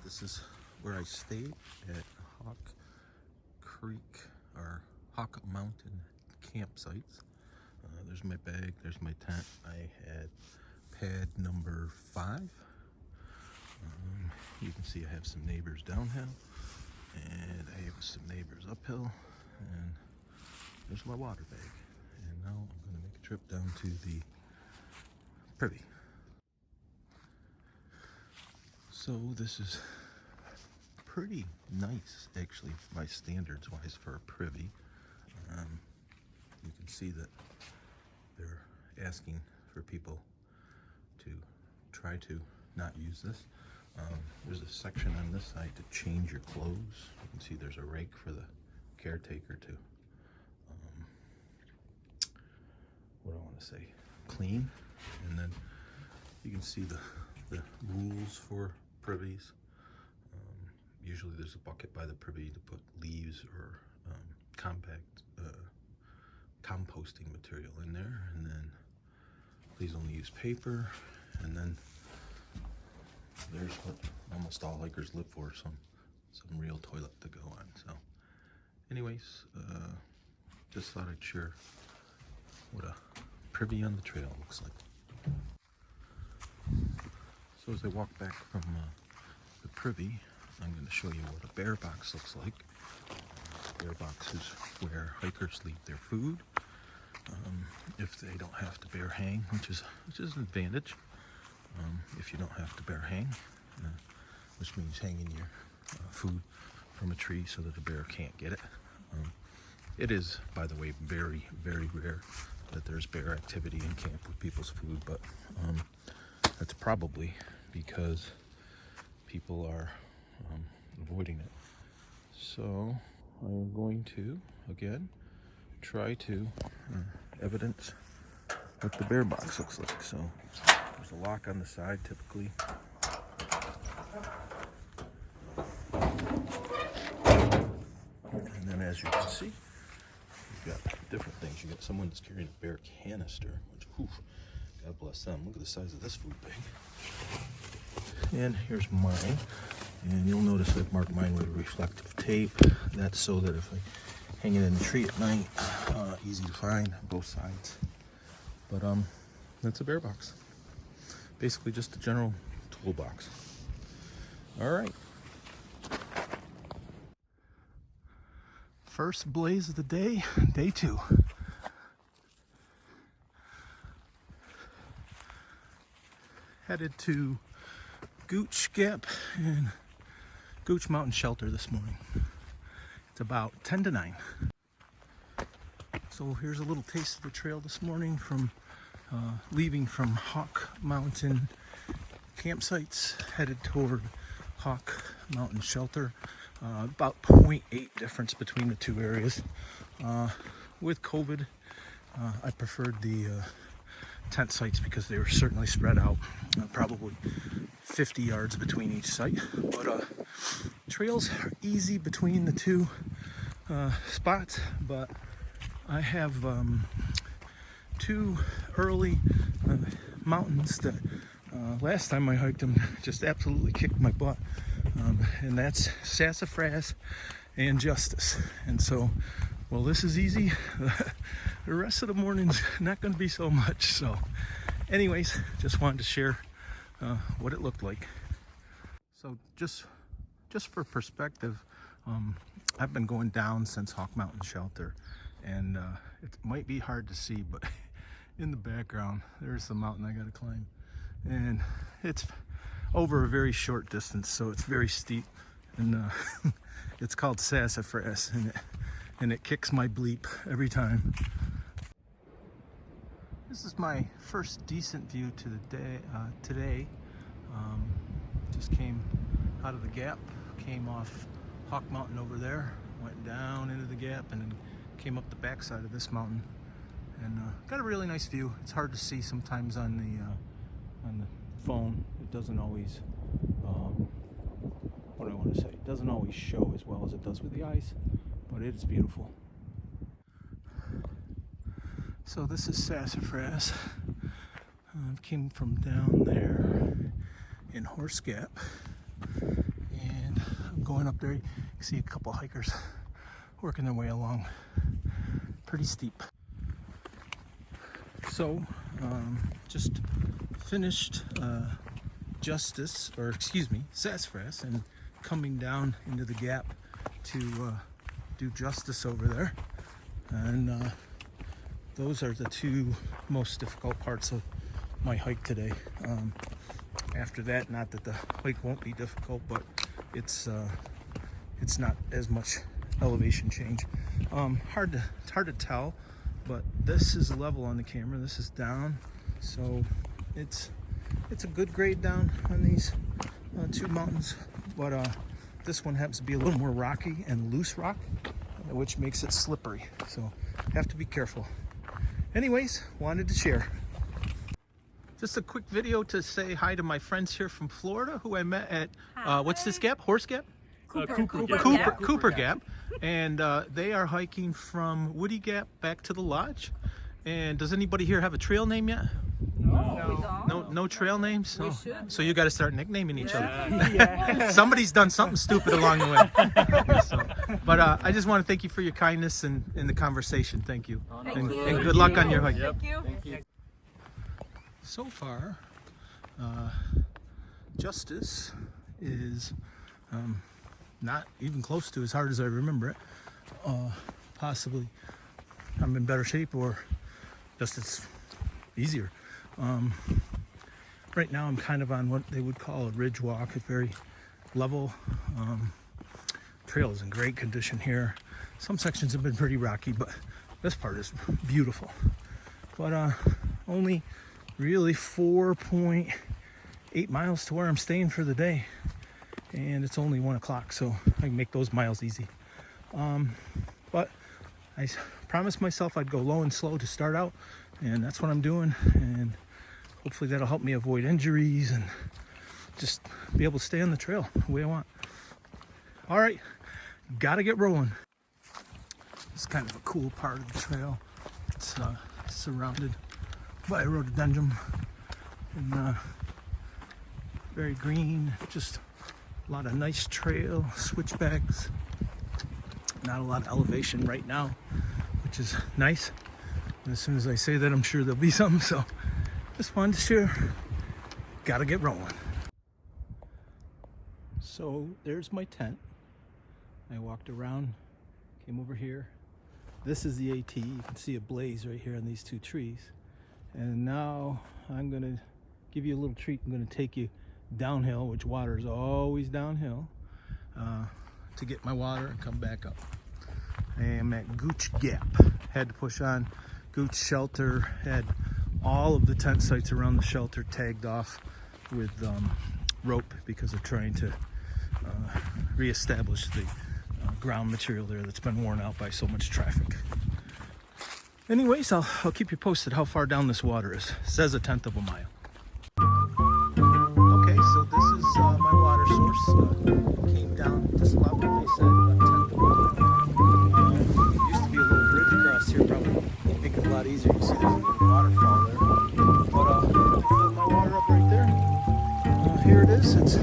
This is where I stayed at Hawk Creek or Hawk Mountain campsites. There's my bag, there's my tent. I had pad number 5. You can see I have some neighbors downhill and I have some neighbors uphill, and there's my water bag. And now I'm going to make a trip down to the privy. So this is pretty nice, actually, by standards wise, for a privy. You can see that they're asking for people to try to not use this. There's a section on this side to change your clothes. You can see there's a rake for the caretaker to, what do I want to say, clean. And then you can see the rules for privies. Usually there's a bucket by the privy to put leaves or compact composting material in there, and then please only use paper. And then there's what almost all hikers live for, some real toilet to go on. So anyways, just thought I'd share what a privy on the trail looks like. So as I walk back from the privy, I'm going to show you what a bear box looks like. Bear box is where hikers leave their food if they don't have to bear hang, which is an advantage. If you don't have to bear hang, which means hanging your food from a tree so that a bear can't get it. It is, by the way, very, very rare that there's bear activity in camp with people's food, but that's probably because people are avoiding it. So I'm going to, again, try to evidence what the bear box looks like. So there's a lock on the side typically. And then as you can see, you've got different things. You got someone that's carrying a bear canister, which, whew, God bless them. Look at the size of this food bag. And here's mine. And you'll notice I've marked mine with reflective tape. That's so that if I hang it in the tree at night, easy to find on both sides. But that's a bear box. Basically just a general toolbox. All right. First blaze of the day, day 2. Headed to Gooch Gap and Gooch Mountain Shelter this morning. It's about 10 to 9. So here's a little taste of the trail this morning from leaving from Hawk Mountain campsites, headed toward Hawk Mountain Shelter. About 0.8 difference between the two areas. With COVID, I preferred the tent sites because they were certainly spread out, probably 50 yards between each site. But trails are easy between the two spots, but I have 2 early mountains that last time I hiked them just absolutely kicked my butt, and that's Sassafras and Justice. And so, well, this is easy. The rest of the morning's not going to be so much. So anyways, just wanted to share what it looked like. So just for perspective, I've been going down since Hawk Mountain Shelter, and it might be hard to see, but in the background there's the mountain I got to climb, and it's over a very short distance, so it's very steep, and it's called Sassafras, and it kicks my bleep every time. This is my first decent view to the day today. Just came out of the gap, came off Hawk Mountain over there, went down into the gap, and then came up the backside of this mountain, and got a really nice view. It's hard to see sometimes on the phone. It doesn't always, what do I want to say? It doesn't always show as well as it does with the eyes, but it is beautiful. So this is Sassafras. Came from down there in Horse Gap, going up there. You can see a couple hikers working their way along. Pretty steep. So, just finished Sassafras, and coming down into the gap to do Justice over there. And those are the two most difficult parts of my hike today. After that, not that the hike won't be difficult, but it's not as much elevation change. It's hard to tell, but this is level on the camera. This is down, so it's a good grade down on these two mountains. But this one happens to be a little more rocky and loose rock, which makes it slippery. So have to be careful. Anyways, wanted to share. Just a quick video to say hi to my friends here from Florida who I met at, what's this gap? Horse Gap? Cooper Gap. And they are hiking from Woody Gap back to the lodge. And does anybody here have a trail name yet? No trail names? No. So you got to start nicknaming each other. Yeah. Somebody's done something stupid along the way. So, but I just want to thank you for your kindness and the conversation. Thank you. And good luck on your hike. Thank you. So far, Justice is not even close to as hard as I remember it. Possibly I'm in better shape, or just it's easier. Right now I'm kind of on what they would call a ridge walk. It's very level. Trail is in great condition here. Some sections have been pretty rocky, but this part is beautiful. But only really 4.8 miles to where I'm staying for the day, and it's only 1 o'clock, so I can make those miles easy. But I promised myself I'd go low and slow to start out, and that's what I'm doing, and hopefully that'll help me avoid injuries and just be able to stay on the trail the way I want. All right, gotta get rolling. It's kind of a cool part of the trail. It's surrounded by rhododendron and very green, just a lot of nice trail switchbacks. Not a lot of elevation right now, which is nice. And as soon as I say that, I'm sure there'll be something, so just wanted to share. Gotta get rolling. So there's my tent. I walked around, came over here. This is the AT. You can see a blaze right here on these two trees. And now I'm gonna give you a little treat. I'm gonna take you downhill, which water is always downhill, to get my water and come back up. I am at Gooch Gap. Had to push on. Gooch shelter had all of the tent sites around the shelter tagged off with rope because they're trying to reestablish the ground material there that's been worn out by so much traffic. Anyways, I'll keep you posted how far down this water is. It says 1/10 of a mile. Okay, so this is my water source. Came down just about what they said, 1/10 of a mile. Used to be a little bridge across here, probably make it a lot easier. You see there's a little waterfall there. But I filled my water up right there. Here it is. It's